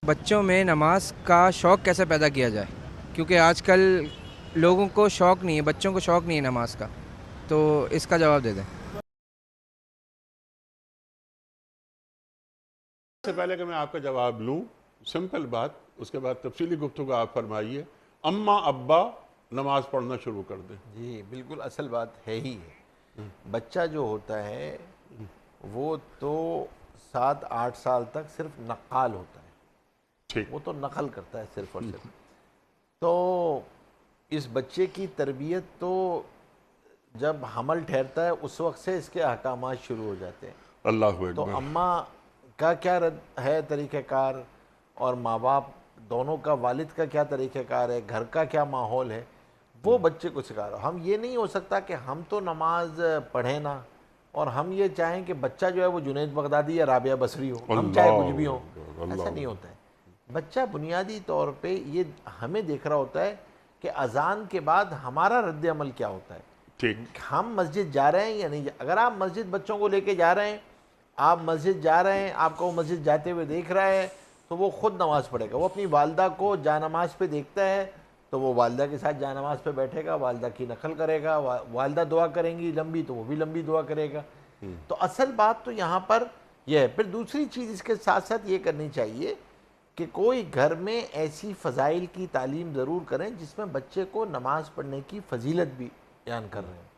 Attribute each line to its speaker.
Speaker 1: بچوں میں نماز کا شوق کیسے پیدا کیا جائے، کیونکہ آج کل لوگوں کو شوق نہیں ہے، بچوں کو شوق نہیں ہے نماز کا، تو اس کا جواب دے دیں۔
Speaker 2: سے پہلے کہ میں آپ کا جواب لوں، سمپل بات، اس کے بعد تفصیلی گفتگو آپ فرمائیے۔ اماں ابا نماز پڑھنا شروع کر دیں۔
Speaker 3: جی بالکل اصل بات ہے ہی ہے۔ بچہ جو ہوتا ہے وہ تو 7-8 سال تک صرف نقال ہوتا ہے،
Speaker 2: ٹھیک۔
Speaker 3: وہ تو نقل کرتا ہے صرف اور صرف۔ تو اس بچے کی تربیت تو جب حمل ٹھہرتا ہے اس وقت سے اس کے احکامات شروع ہو جاتے ہیں۔
Speaker 2: اللہ
Speaker 3: تو
Speaker 2: اکبر۔
Speaker 3: اماں کا کیا ہے طریقہ کار، اور ماں باپ دونوں کا، والد کا کیا طریقہ کار ہے، گھر کا کیا ماحول ہے، وہ بچے کو سکھا رہا۔ ہم یہ نہیں ہو سکتا کہ ہم تو نماز پڑھیں نا، اور ہم یہ چاہیں کہ بچہ جو ہے وہ جنید بغدادی یا رابعہ بصری ہو، ہم چاہے کچھ بھی ہوں، ایسا نہیں ہوتا ہے۔ بچہ بنیادی طور پہ یہ ہمیں دیکھ رہا ہوتا ہے کہ اذان کے بعد ہمارا رد عمل کیا ہوتا ہے۔
Speaker 2: ٹھیک۔
Speaker 3: ہم مسجد جا رہے ہیں یا نہیں اگر آپ مسجد بچوں کو لے کے جا رہے ہیں، آپ مسجد جا رہے ہیں، آپ کو وہ مسجد جاتے ہوئے دیکھ رہا ہے، تو وہ خود نماز پڑھے گا۔ وہ اپنی والدہ کو جا نماز پہ دیکھتا ہے تو وہ والدہ کے ساتھ جا نماز پہ بیٹھے گا، والدہ کی نقل کرے گا، والدہ دعا کریں گی لمبی تو وہ بھی لمبی دعا کرے گا۔ تو اصل بات تو یہاں پر یہ ہے۔ پھر دوسری چیز اس کے ساتھ ساتھ یہ کرنی چاہیے کہ کوئی گھر میں ایسی فضائل کی تعلیم ضرور کریں جس میں بچے کو نماز پڑھنے کی فضیلت بھی بیان کر رہے ہیں۔